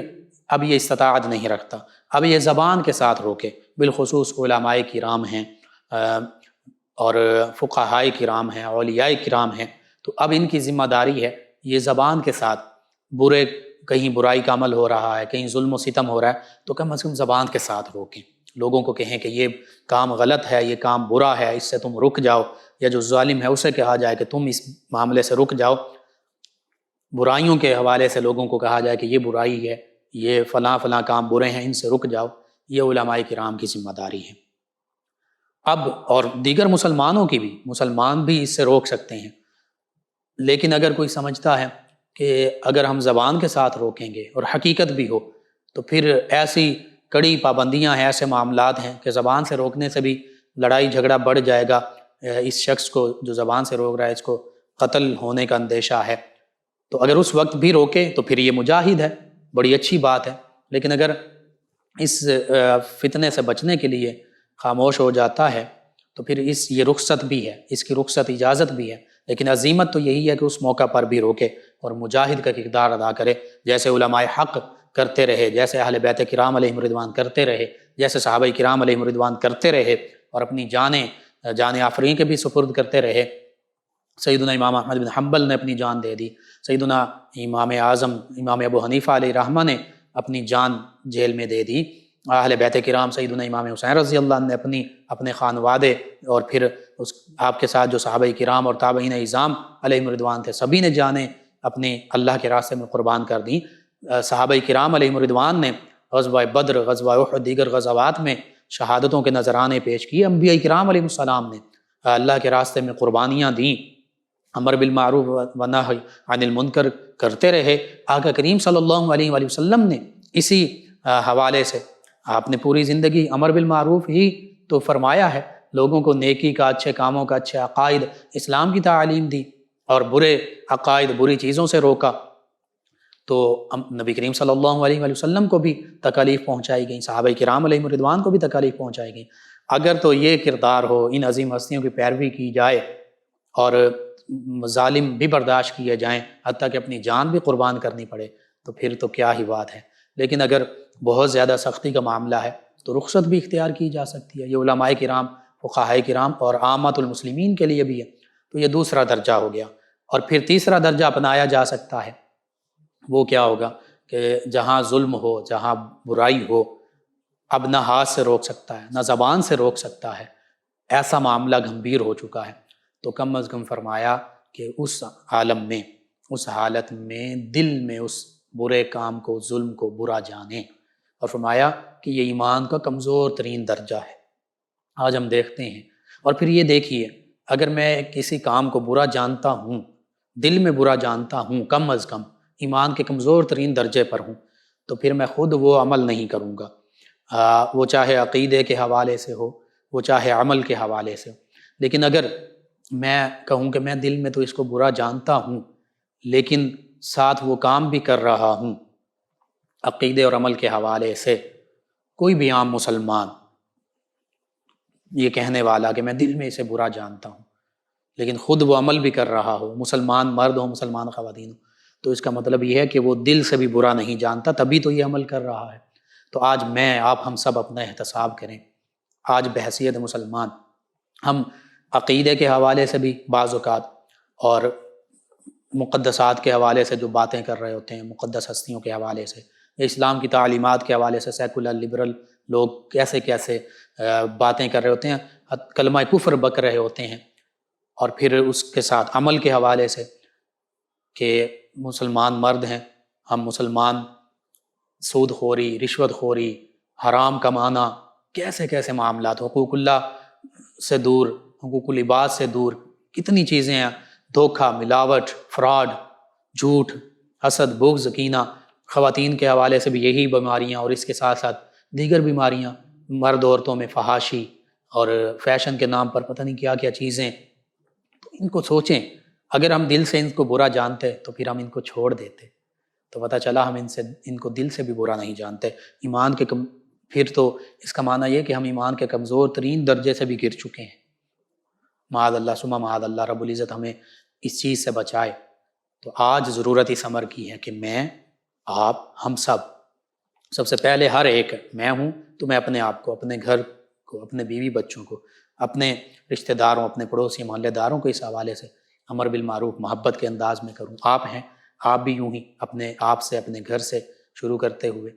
اب یہ استطاعت نہیں رکھتا، اب یہ زبان کے ساتھ روکے۔ بالخصوص علماء کرام ہیں اور فقہائے کرام ہیں، اولیاء کرام ہیں، تو اب ان کی ذمہ داری ہے یہ زبان کے ساتھ برے، کہیں برائی کا عمل ہو رہا ہے، کہیں ظلم و ستم ہو رہا ہے، تو کم از کم زبان کے ساتھ روکیں، لوگوں کو کہیں کہ یہ کام غلط ہے، یہ کام برا ہے، اس سے تم رک جاؤ، یا جو ظالم ہے اسے کہا جائے کہ تم اس معاملے سے رک جاؤ، برائیوں کے حوالے سے لوگوں کو کہا جائے کہ یہ برائی ہے، یہ فلاں فلاں کام برے ہیں، ان سے رک جاؤ، یہ علماء کرام کی ذمہ داری ہے۔ اب اور دیگر مسلمانوں کی بھی، مسلمان بھی اس سے روک سکتے ہیں، لیکن اگر کوئی سمجھتا ہے کہ اگر ہم زبان کے ساتھ روکیں گے اور حقیقت بھی ہو تو پھر ایسی کڑی پابندیاں ہیں، ایسے معاملات ہیں کہ زبان سے روکنے سے بھی لڑائی جھگڑا بڑھ جائے گا، اس شخص کو جو زبان سے روک رہا ہے اس کو قتل ہونے کا اندیشہ ہے، تو اگر اس وقت بھی روکے تو پھر یہ مجاہد ہے، بڑی اچھی بات ہے، لیکن اگر اس فتنے سے بچنے کے لیے خاموش ہو جاتا ہے تو پھر یہ رخصت بھی ہے، اس کی رخصت اجازت بھی ہے، لیکن عزیمت تو یہی ہے کہ اس موقع پر بھی روکے اور مجاہد کا کردار ادا کرے، جیسے علماء حق کرتے رہے، جیسے اہل بیت کرام علیہم رضوان کرتے رہے، جیسے صحابہ کرام علیہم رضوان کرتے رہے، اور اپنی جان آفرین کے بھی سپرد کرتے رہے۔ سیدنا امام احمد بن حنبل نے اپنی جان دے دی، سیدنا امام اعظم امام ابو حنیفہ علیہ رحمہ نے اپنی جان جیل میں دے دی، اہل بیت کرام سیدنا امام حسین رضی اللہ عنہ نے اپنے خانوادے اور پھر آپ کے ساتھ جو صحابہ کرام اور تابعین اعظام علیہم رضوان تھے، سبھی نے جانیں اپنے اللہ کے راستے میں قربان کر دیں۔ صحابہ کرام علیہم رضوان نے غزوہ بدر، غزوہ احد، دیگر غزوات میں شہادتوں کے نذرانے پیش کیے، انبیاء کرام علیہ السلام نے اللہ کے راستے میں قربانیاں دیں، امر بالمعروف و نہی عن المنکر کرتے رہے۔ آقا کریم صلی اللہ علیہ وآلہ وسلم نے اسی حوالے سے آپ نے پوری زندگی امر بالمعروف ہی تو فرمایا ہے، لوگوں کو نیکی کا، اچھے کاموں کا، اچھے عقائد، اسلام کی تعلیم دی، اور برے عقائد، بری چیزوں سے روکا۔ تو نبی کریم صلی اللہ علیہ وآلہ وسلم کو بھی تکالیف پہنچائی گئیں، صحابہ کرام علیہ رضوان کو بھی تکالیف پہنچائی گئیں۔ اگر تو یہ کردار ہو، ان عظیم ہستیوں کی پیروی کی جائے اور ظالم بھی برداشت کیے جائیں، حتیٰ کہ اپنی جان بھی قربان کرنی پڑے، تو پھر تو کیا ہی بات ہے۔ لیکن اگر بہت زیادہ سختی کا معاملہ ہے تو رخصت بھی اختیار کی جا سکتی ہے۔ یہ علماء کرام، فقہاء کرام اور عامۃ المسلمین کے لیے بھی ہے۔ تو یہ دوسرا درجہ ہو گیا۔ اور پھر تیسرا درجہ اپنایا جا سکتا ہے، وہ کیا ہوگا کہ جہاں ظلم ہو، جہاں برائی ہو، اب نہ ہاتھ سے روک سکتا ہے، نہ زبان سے روک سکتا ہے، ایسا معاملہ گھمبیر ہو چکا ہے، تو کم از کم فرمایا کہ اس عالم میں، اس حالت میں دل میں اس برے کام کو، ظلم کو برا جانیں، اور فرمایا کہ یہ ایمان کا کمزور ترین درجہ ہے۔ آج ہم دیکھتے ہیں، اور پھر یہ دیکھیے، اگر میں کسی کام کو برا جانتا ہوں، دل میں برا جانتا ہوں، کم از کم ایمان کے کمزور ترین درجے پر ہوں، تو پھر میں خود وہ عمل نہیں کروں گا، وہ چاہے عقیدے کے حوالے سے ہو، وہ چاہے عمل کے حوالے سے ہو۔ لیکن اگر میں کہوں کہ میں دل میں تو اس کو برا جانتا ہوں، لیکن ساتھ وہ کام بھی کر رہا ہوں عقیدے اور عمل کے حوالے سے، کوئی بھی عام مسلمان یہ کہنے والا کہ میں دل میں اسے برا جانتا ہوں لیکن خود وہ عمل بھی کر رہا ہو، مسلمان مرد ہو، مسلمان خواتین ہو، تو اس کا مطلب یہ ہے کہ وہ دل سے بھی برا نہیں جانتا، تبھی تو یہ عمل کر رہا ہے۔ تو آج میں، آپ، ہم سب اپنا احتساب کریں۔ آج بحیثیت مسلمان ہم عقیدے کے حوالے سے بھی بعض اوقات اور مقدسات کے حوالے سے جو باتیں کر رہے ہوتے ہیں، مقدس ہستیوں کے حوالے سے، اسلام کی تعلیمات کے حوالے سے سیکولر لبرل لوگ کیسے کیسے باتیں کر رہے ہوتے ہیں، کلمہ کفر بک رہے ہوتے ہیں، اور پھر اس کے ساتھ عمل کے حوالے سے کہ مسلمان مرد ہیں، ہم مسلمان سود خوری، رشوت خوری، حرام کمانا، کیسے کیسے معاملات، حقوق اللہ سے دور، حقوق العباد سے دور، کتنی چیزیں ہیں، دھوکہ، ملاوٹ، فراڈ، جھوٹ، حسد، بغض، کینہ، خواتین کے حوالے سے بھی یہی بیماریاں، اور اس کے ساتھ ساتھ دیگر بیماریاں، مرد عورتوں میں فحاشی اور فیشن کے نام پر پتہ نہیں کیا کیا چیزیں۔ تو ان کو سوچیں، اگر ہم دل سے ان کو برا جانتے تو پھر ہم ان کو چھوڑ دیتے، تو پتہ چلا ہم ان کو دل سے بھی برا نہیں جانتے۔ ایمان کے پھر تو اس کا معنی یہ کہ ہم ایمان کے کمزور ترین درجے سے بھی گر چکے ہیں۔ معاذ اللہ ثم معاذ اللہ، رب العزت ہمیں اس چیز سے بچائے۔ تو آج ضرورت اس امر کی ہے کہ میں، آپ، ہم سب سے پہلے ہر ایک، میں ہوں تو میں اپنے آپ کو، اپنے گھر کو، اپنے بیوی بچوں کو، اپنے رشتہ داروں، اپنے پڑوسی محلے داروں کو اس حوالے سے امر بالمعروف محبت کے انداز میں کروں۔ آپ ہیں، آپ بھی یوں ہی اپنے آپ سے، اپنے گھر سے شروع کرتے ہوئے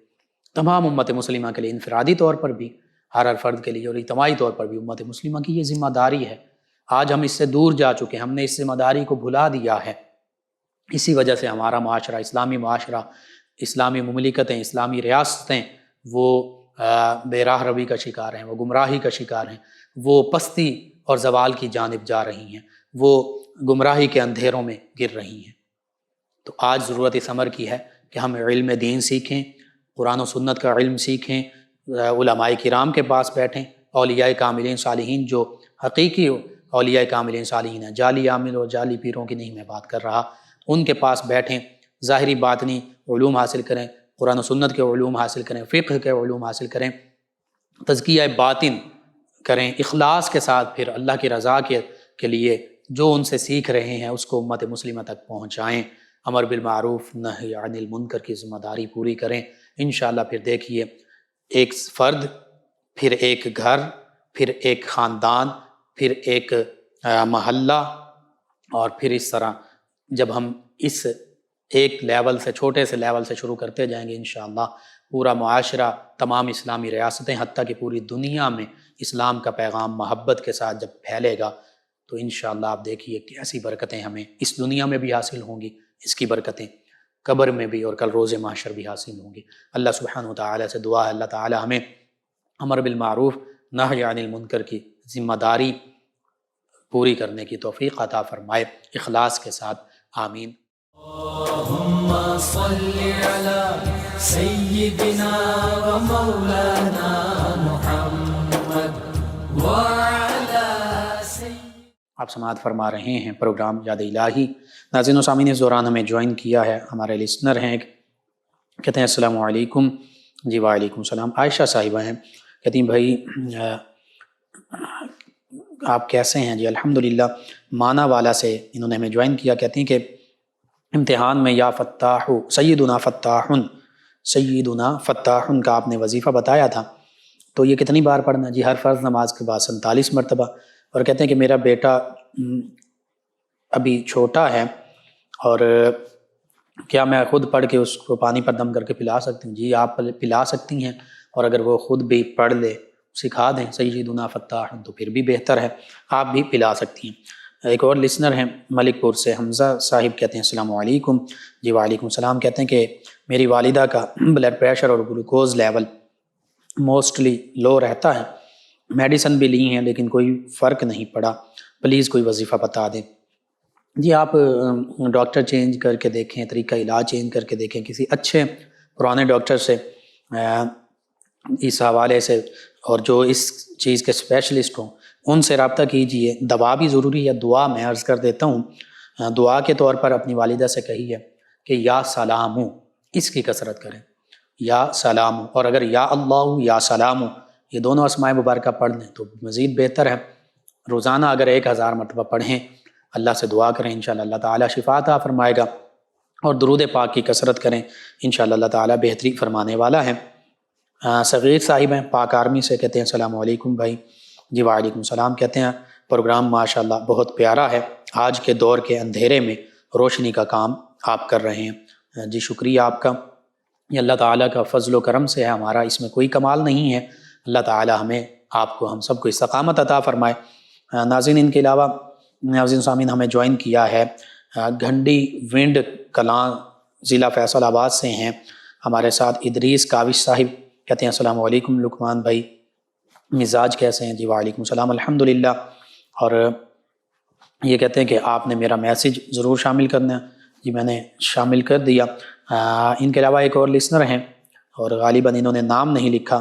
تمام امت مسلمہ کے لیے، انفرادی طور پر بھی ہر فرد کے لیے اور اجتماعی طور پر بھی امت مسلمہ کی یہ ذمہ داری ہے۔ آج ہم اس سے دور جا چکے ہیں، ہم نے اس ذمہ داری کو بھلا دیا ہے۔ اسی وجہ سے ہمارا معاشرہ، اسلامی معاشرہ، اسلامی مملکتیں، اسلامی ریاستیں وہ بے راہ روی کا شکار ہیں، وہ گمراہی کا شکار ہیں، وہ پستی اور زوال کی جانب جا رہی ہیں، وہ گمراہی کے اندھیروں میں گر رہی ہیں۔ تو آج ضرورت اس امر کی ہے کہ ہم علم دین سیکھیں، قرآن و سنت کا علم سیکھیں، علماء کرام کے پاس بیٹھیں، اولیاء کاملین صالحین جو حقیقی اولیاء کاملین صالحین ہیں، جعلی عامل اور جعلی پیروں کی نہیں میں بات کر رہا، ان کے پاس بیٹھیں، ظاہری باطنی علوم حاصل کریں، قرآن و سنت کے علوم حاصل کریں، فقہ کے علوم حاصل کریں، تزکیہ باطن کریں، اخلاص کے ساتھ پھر اللہ کی رضا کے لیے جو ان سے سیکھ رہے ہیں اس کو امت مسلمہ تک پہنچائیں، امر بالمعروف نہی عن المنکر کی ذمہ داری پوری کریں۔ انشاءاللہ پھر دیکھیے، ایک فرد، پھر ایک گھر، پھر ایک خاندان، پھر ایک محلہ، اور پھر اس طرح جب ہم اس ایک لیول سے، چھوٹے سے لیول سے شروع کرتے جائیں گے، انشاءاللہ پورا معاشرہ، تمام اسلامی ریاستیں، حتیٰ کہ پوری دنیا میں اسلام کا پیغام محبت کے ساتھ جب پھیلے گا تو انشاءاللہ آپ دیکھیے کیسی برکتیں ہمیں اس دنیا میں بھی حاصل ہوں گی، اس کی برکتیں قبر میں بھی اور کل روز محشر بھی حاصل ہوں گی۔ اللہ سبحانہ وتعالی سے دعا ہے اللہ تعالی ہمیں امر بالمعروف نہی عن المنکر کی ذمہ داری پوری کرنے کی توفیق عطا فرمائے، اخلاص کے ساتھ، آمین۔ اللہم صلی علی سیدنا و مولانا محمد وعلی آپ سماعت فرما رہے ہیں پروگرام یاد الہی۔ ناظرین و سامعین، اس دوران ہمیں جوائن کیا ہے ہمارے لسنر ہیں، کہتے ہیں السلام علیکم۔ جی وعلیکم السلام۔ عائشہ صاحبہ ہیں، کہتی ہیں بھائی آپ کیسے ہیں جی؟ الحمدللہ۔ مانا والا سے انہوں نے ہمیں جوائن کیا، کہتے ہیں کہ امتحان میں یا فتاح سیدنا فتاح کا آپ نے وظیفہ بتایا تھا، تو یہ کتنی بار پڑھنا؟ جی ہر فرض نماز کے بعد 47 مرتبہ۔ اور کہتے ہیں کہ میرا بیٹا ابھی چھوٹا ہے، اور کیا میں خود پڑھ کے اس کو پانی پر دم کر کے پلا سکتی ہوں؟ جی آپ پلا سکتی ہیں، اور اگر وہ خود بھی پڑھ لے، سکھا دیں سیدنا فتاح، تو پھر بھی بہتر ہے، آپ بھی پلا سکتی ہیں۔ ایک اور لسنر ہیں ملک پور سے حمزہ صاحب، کہتے ہیں السلام علیکم۔ جی وعلیکم السلام۔ کہتے ہیں کہ میری والدہ کا بلڈ پریشر اور گلوکوز لیول موسٹلی لو رہتا ہے، میڈیسن بھی لی ہیں لیکن کوئی فرق نہیں پڑا، پلیز کوئی وظیفہ بتا دیں۔ جی آپ ڈاکٹر چینج کر کے دیکھیں، طریقہ علاج چینج کر کے دیکھیں، کسی اچھے پرانے ڈاکٹر سے اس حوالے سے، اور جو اس چیز کے اسپیشلسٹ ہوں ان سے رابطہ کیجئے۔ دوا بھی ضروری ہے، دعا میں عرض کر دیتا ہوں، دعا کے طور پر اپنی والدہ سے کہیے کہ یا سلام، اس کی کثرت کریں، یا سلام، اور اگر یا اللہ یا سلام یہ دونوں اسماء مبارکہ پڑھ لیں تو مزید بہتر ہے۔ روزانہ اگر 1000 مرتبہ پڑھیں، اللہ سے دعا کریں، انشاءاللہ اللہ تعالیٰ شفا عطا فرمائے گا، اور درود پاک کی کثرت کریں، انشاءاللہ اللہ تعالیٰ بہتری فرمانے والا ہے۔ صغیر صاحب ہیں پاک آرمی سے، کہتے ہیں السلام علیکم بھائی۔ جی وعلیکم السلام۔ کہتے ہیں پروگرام ماشاءاللہ بہت پیارا ہے، آج کے دور کے اندھیرے میں روشنی کا کام آپ کر رہے ہیں۔ جی شکریہ آپ کا، یہ اللہ تعالیٰ کا فضل و کرم سے ہے، ہمارا اس میں کوئی کمال نہیں ہے۔ اللہ تعالیٰ ہمیں، آپ کو، ہم سب کو استقامت عطا فرمائے۔ ناظرین ان کے علاوہ ناظرین سامعین ہمیں جوائن کیا ہے گھنڈی ونڈ کلاں ضلع فیصل آباد سے ہیں ہمارے ساتھ ادریس کاوش صاحب، کہتے ہیں السلام علیکم لقمان بھائی، مزاج کیسے ہیں؟ جی وعلیکم السلام الحمدللہ۔ اور یہ کہتے ہیں کہ آپ نے میرا میسیج ضرور شامل کرنا ہے، جی میں نے شامل کر دیا۔ ان کے علاوہ ایک اور لسنر ہیں اور غالباً انہوں نے نام نہیں لکھا،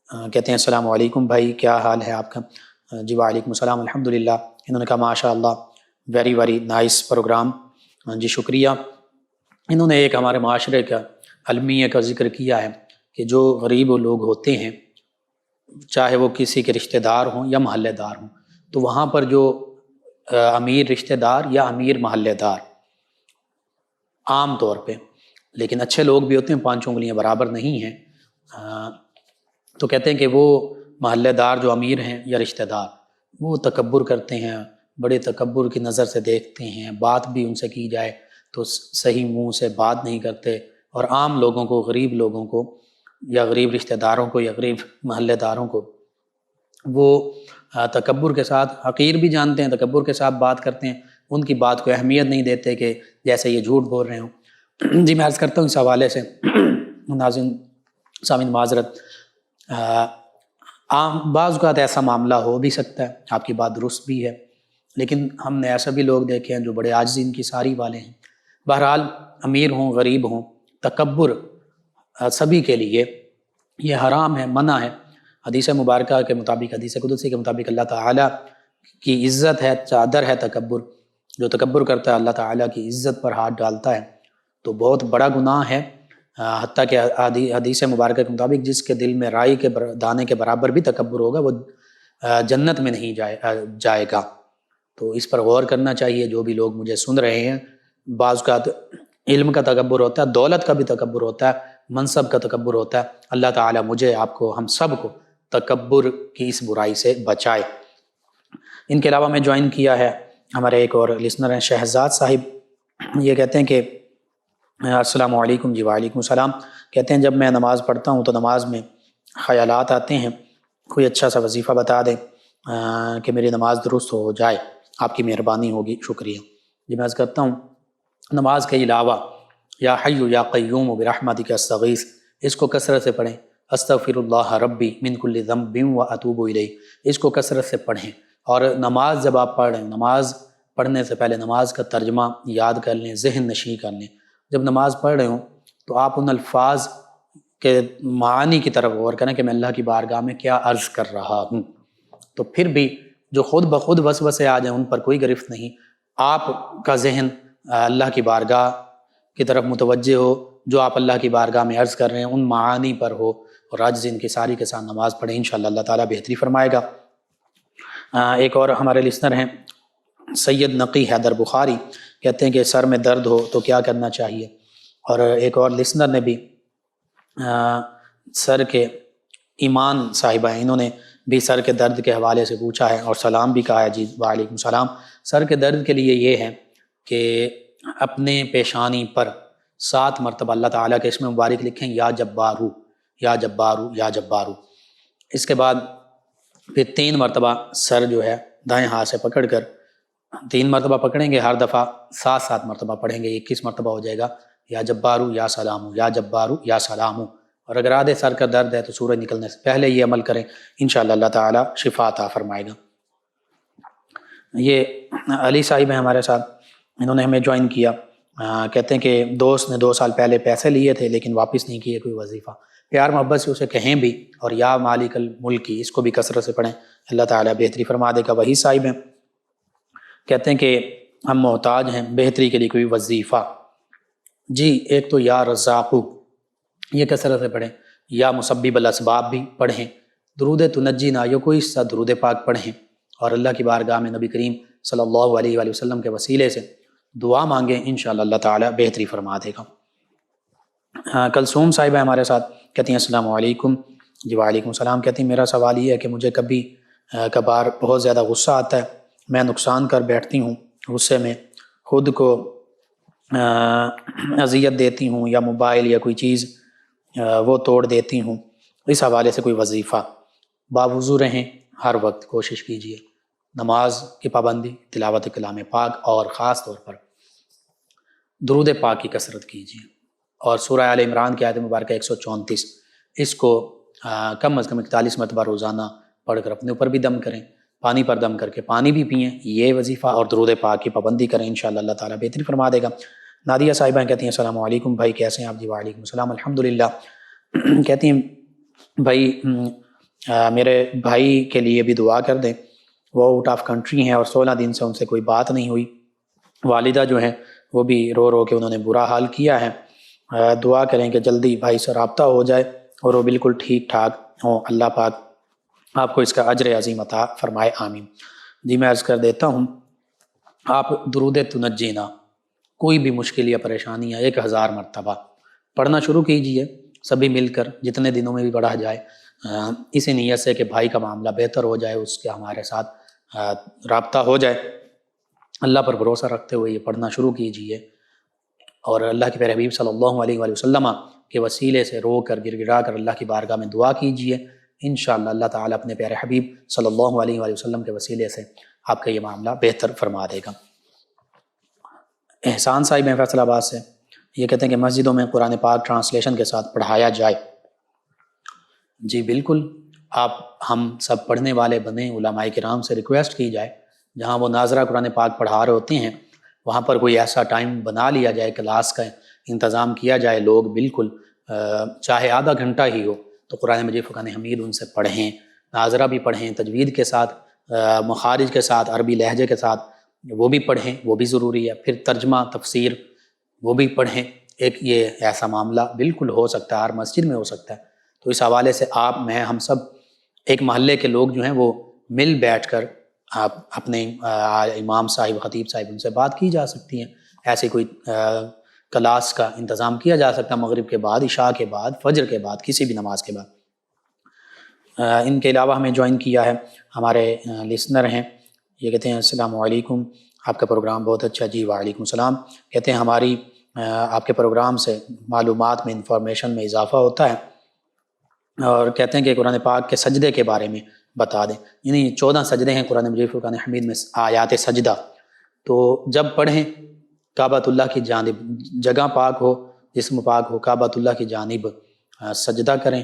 کہتے ہیں السلام علیکم بھائی، کیا حال ہے آپ کا؟ جی وعلیکم السلام الحمدللہ۔ انہوں نے کہا ماشاء اللہ ویری ویری نائس پروگرام، جی شکریہ۔ انہوں نے ایک ہمارے معاشرے کا المیہ کا ذکر کیا ہے کہ جو غریب لوگ ہوتے ہیں، چاہے وہ کسی کے رشتہ دار ہوں یا محلے دار ہوں، تو وہاں پر جو امیر رشتہ دار یا امیر محلے دار عام طور پہ، لیکن اچھے لوگ بھی ہوتے ہیں، 5 انگلیاں برابر نہیں ہیں، تو کہتے ہیں کہ وہ محلے دار جو امیر ہیں یا رشتہ دار، وہ تکبر کرتے ہیں، بڑے تکبر کی نظر سے دیکھتے ہیں، بات بھی ان سے کی جائے تو صحیح منہ سے بات نہیں کرتے، اور عام لوگوں کو، غریب لوگوں کو یا غریب رشتہ داروں کو یا غریب محلے داروں کو وہ تکبر کے ساتھ، حقیر بھی جانتے ہیں، تکبر کے ساتھ بات کرتے ہیں، ان کی بات کو اہمیت نہیں دیتے کہ جیسے یہ جھوٹ بول رہے ہوں۔ جی میں عرض کرتا ہوں اس حوالے سے، ناظرین سامعین معذرت، بعض اوقات ایسا معاملہ ہو بھی سکتا ہے، آپ کی بات درست بھی ہے، لیکن ہم نے ایسا بھی لوگ دیکھے ہیں جو بڑے عاجزی ان کی ساری والے ہیں۔ بہرحال امیر ہوں غریب ہوں، تکبر سبھی کے لیے یہ حرام ہے، منع ہے۔ حدیث مبارکہ کے مطابق، حدیث قدسی کے مطابق، اللہ تعالیٰ کی عزت ہے، چادر ہے تکبر، جو تکبر کرتا ہے اللہ تعالیٰ کی عزت پر ہاتھ ڈالتا ہے تو بہت بڑا گناہ ہے۔ حتیٰ کہ حدیث مبارکہ کے مطابق جس کے دل میں رائی کے دانے کے برابر بھی تکبر ہوگا وہ جنت میں نہیں جائے گا۔ تو اس پر غور کرنا چاہیے جو بھی لوگ مجھے سن رہے ہیں۔ بعض کا علم کا تکبر ہوتا ہے، دولت کا بھی تکبر ہوتا ہے، منصب کا تکبر ہوتا ہے۔ اللہ تعالیٰ مجھے، آپ کو، ہم سب کو تکبر کی اس برائی سے بچائے۔ ان کے علاوہ میں جوائن کیا ہے ہمارے ایک اور لسنر ہیں شہزاد صاحب، یہ کہتے ہیں کہ السلام علیکم۔ جی وعلیکم السلام۔ کہتے ہیں جب میں نماز پڑھتا ہوں تو نماز میں خیالات آتے ہیں، کوئی اچھا سا وظیفہ بتا دیں کہ میری نماز درست ہو جائے، آپ کی مہربانی ہوگی، شکریہ۔ جی میں عرض کرتا ہوں نماز کے علاوہ یا حی یا قیوم برحمتک استغیث، اس کو کثرت سے پڑھیں، استغفر اللہ ربی من کل ذنب واتوب الیہ، اس کو کثرت سے پڑھیں۔ اور نماز جب آپ پڑھ رہے ہیں، نماز پڑھنے سے پہلے نماز کا ترجمہ یاد کر لیں، ذہن نشین کر لیں۔ جب نماز پڑھ رہے ہوں تو آپ ان الفاظ کے معانی کی طرف غور کریں کہ میں اللہ کی بارگاہ میں کیا عرض کر رہا ہوں، تو پھر بھی جو خود بخود وسوسے آ جائیں ان پر کوئی گرفت نہیں، آپ کا ذہن اللہ کی بارگاہ کی طرف متوجہ ہو، جو آپ اللہ کی بارگاہ میں عرض کر رہے ہیں ان معانی پر ہو، اور عجز ان کی ساری کے ساتھ نماز پڑھیں، انشاءاللہ اللہ تعالیٰ بہتری فرمائے گا۔ ایک اور ہمارے لسنر ہیں سید نقی حیدر بخاری، کہتے ہیں کہ سر میں درد ہو تو کیا کرنا چاہیے. اور ایک اور لسنر نے بھی سر کے ایمان صاحبہ ہیں، انہوں نے بھی سر کے درد کے حوالے سے پوچھا ہے اور سلام بھی کہا ہے. جی وعلیکم السلام. سر کے درد کے لیے یہ ہے کہ اپنے پیشانی پر 7 مرتبہ اللہ تعالیٰ کے اسم مبارک لکھیں، یا جبارو یا جبارو یا جبارو. اس کے بعد پھر 3 مرتبہ سر جو ہے دائیں ہاتھ سے پکڑ کر 3 مرتبہ پکڑیں گے، ہر دفعہ 7 مرتبہ پڑھیں گے، 21 مرتبہ ہو جائے گا یا جبارو یا سلامو یا جبارو یا سلامو. اور اگر آدھے سر کا درد ہے تو سورج نکلنے سے پہلے یہ عمل کریں، انشاءاللہ اللہ تعالیٰ شفا عطا فرمائے گا. یہ علی صاحب ہیں ہمارے ساتھ، انہوں نے ہمیں جوائن کیا. کہتے ہیں کہ دوست نے 2 سال پہلے پیسے لیے تھے لیکن واپس نہیں کیے کوئی وظیفہ. پیار محبت سے اسے کہیں بھی، اور یا مالک الملکی اس کو بھی کثرت سے پڑھیں، اللہ تعالیٰ بہتری فرما دے گا. وہی صاحب ہیں، کہتے ہیں کہ ہم محتاج ہیں بہتری کے لیے کوئی وظیفہ. جی ایک تو یا رزاقو یہ کثرت سے پڑھیں، یا مسبب الاسباب بھی پڑھیں، درود تنجینا یا کوئی سا درود پاک پڑھیں، اور اللہ کی بارگاہ میں نبی کریم صلی اللہ علیہ وآلہ وسلم کے وسیلے سے دعا مانگیں، انشاءاللہ اللہ تعالیٰ بہتری فرما دے گا. کلثوم صاحبہ ہمارے ساتھ، کہتی ہیں السلام علیکم. جی وعلیکم السلام. کہتی ہیں میرا سوال یہ ہے کہ مجھے کبھی کبھار بہت زیادہ غصہ آتا ہے، میں نقصان کر بیٹھتی ہوں، غصے میں خود کو اذیت دیتی ہوں یا موبائل یا کوئی چیز وہ توڑ دیتی ہوں. اس حوالے سے کوئی وظیفہ. باوضو رہیں، ہر وقت کوشش کیجیے، نماز کی پابندی، تلاوت کلام پاک، اور خاص طور پر درود پاک کی کثرت کیجیے. اور سورہ آل عمران کی آیت مبارکہ 134 اس کو کم از کم 41 مرتبہ روزانہ پڑھ کر اپنے اوپر بھی دم کریں، پانی پر دم کر کے پانی بھی پئیں، یہ وظیفہ، اور درود پاک کی پابندی کریں، انشاءاللہ اللہ تعالیٰ بہتری فرما دے گا. نادیہ صاحبہ کہتی ہیں السلام علیکم بھائی، کیسے ہیں آپ؟ جی وعلیکم السلام الحمدللہ. کہتی ہیں بھائی میرے بھائی کے لیے بھی دعا کر دیں، وہ آؤٹ آف کنٹری ہیں اور 16 دن سے ان سے کوئی بات نہیں ہوئی. والدہ جو ہیں وہ بھی رو رو کے انہوں نے برا حال کیا ہے. دعا کریں کہ جلدی بھائی سے رابطہ ہو جائے اور وہ بالکل ٹھیک ٹھاک ہوں. اللہ پاک آپ کو اس کا اجر عظیم عطا فرمائے، آمین. جی میں عرض کر دیتا ہوں، آپ درود تنجینا کوئی بھی مشکل یا پریشانی ہے 1000 مرتبہ پڑھنا شروع کیجئے، سبھی مل کر جتنے دنوں میں بھی پڑھا جائے، اسی نیت سے کہ بھائی کا معاملہ بہتر ہو جائے، اس کے ہمارے ساتھ رابطہ ہو جائے. اللہ پر بھروسہ رکھتے ہوئے یہ پڑھنا شروع کیجئے، اور اللہ کے پیارے حبیب صلی اللہ علیہ وآلہ وسلم کے وسیلے سے رو کر گر گڑا کر اللہ کی بارگاہ میں دعا کیجئے. انشاءاللہ اللہ تعالیٰ اپنے پیارے حبیب صلی اللہ علیہ وآلہ وسلم کے وسیلے سے آپ کا یہ معاملہ بہتر فرما دے گا. احسان صاحب ہیں فیصل آباد سے، یہ کہتے ہیں کہ مسجدوں میں قرآن پاک ٹرانسلیشن کے ساتھ پڑھایا جائے. جی بالکل، آپ ہم سب پڑھنے والے بنیں، علماء کرام سے ریکویسٹ کی جائے جہاں وہ ناظرہ قرآن پاک پڑھا رہے ہوتے ہیں وہاں پر کوئی ایسا ٹائم بنا لیا جائے، کلاس کا انتظام کیا جائے، لوگ بالکل چاہے آدھا گھنٹہ ہی ہو تو قرآن مجید فرقان حمید ان سے پڑھیں، ناظرہ بھی پڑھیں، تجوید کے ساتھ، مخارج کے ساتھ، عربی لہجے کے ساتھ وہ بھی پڑھیں، وہ بھی ضروری ہے. پھر ترجمہ تفسیر وہ بھی پڑھیں. ایک یہ ایسا معاملہ بالکل ہو سکتا ہے، ہر مسجد میں ہو سکتا ہے. تو اس حوالے سے آپ، میں، ہم سب ایک محلے کے لوگ جو ہیں وہ مل بیٹھ کر آپ اپنے امام صاحب، خطیب صاحب، ان سے بات کی جا سکتی ہیں. ایسی کوئی کلاس کا انتظام کیا جا سکتا ہے مغرب کے بعد، عشاء کے بعد، فجر کے بعد، کسی بھی نماز کے بعد. ان کے علاوہ ہمیں جوائن کیا ہے ہمارے لسنر ہیں، یہ کہتے ہیں السلام علیکم، آپ کا پروگرام بہت اچھا. جی وعلیکم السلام. کہتے ہیں ہماری آپ کے پروگرام سے معلومات میں، انفارمیشن میں اضافہ ہوتا ہے، اور کہتے ہیں کہ قرآن پاک کے سجدے کے بارے میں بتا دیں. یعنی 14 سجدے ہیں قرآن مجید فرقان حمید میں، آیات سجدہ. تو جب پڑھیں کعبۃ اللہ کی جانب، جگہ پاک ہو، جسم پاک ہو، کعبۃ اللہ کی جانب سجدہ کریں.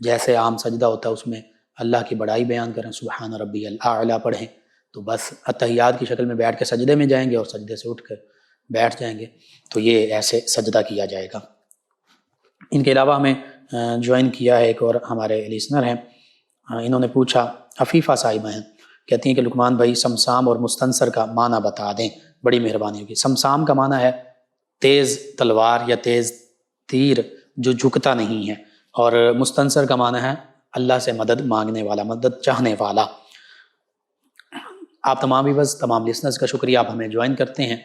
جیسے عام سجدہ ہوتا ہے اس میں اللہ کی بڑائی بیان کریں، سبحان ربی الاعلیٰ پڑھیں. تو بس اتحیات کی شکل میں بیٹھ کے سجدے میں جائیں گے اور سجدے سے اٹھ کر بیٹھ جائیں گے. تو یہ ایسے سجدہ کیا جائے گا. ان کے علاوہ ہمیں جوائن کیا ہے ایک اور ہمارے لسنر ہیں، انہوں نے پوچھا، عفیفہ صاحبہ ہیں، کہتی ہیں کہ لقمان بھائی سمسام اور مستنصر کا معنی بتا دیں، بڑی مہربانی ہوگی. سمسام کا معنی ہے تیز تلوار یا تیز تیر جو جھکتا نہیں ہے، اور مستنصر کا معنی ہے اللہ سے مدد مانگنے والا، مدد چاہنے والا. آپ تمام ویورز، تمام لسنرز کا شکریہ، آپ ہمیں جوائن کرتے ہیں،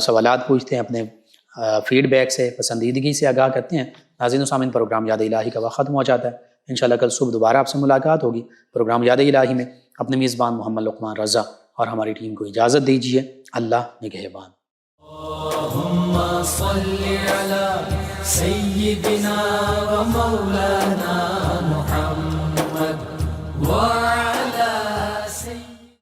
سوالات پوچھتے ہیں، اپنے فیڈ بیک سے، پسندیدگی سے آگاہ کرتے ہیں۔ ناظرین و سامعین، پروگرام یاد الہی کا وقت ختم ہو جاتا ہے۔ انشاءاللہ کل صبح دوبارہ آپ سے ملاقات ہوگی پروگرام یاد الہی میں۔ اپنے میزبان محمد لقمان رضا اور ہماری ٹیم کو اجازت دیجیے۔ اللہ نگہبان۔ اللهم صل على سيدنا ومولانا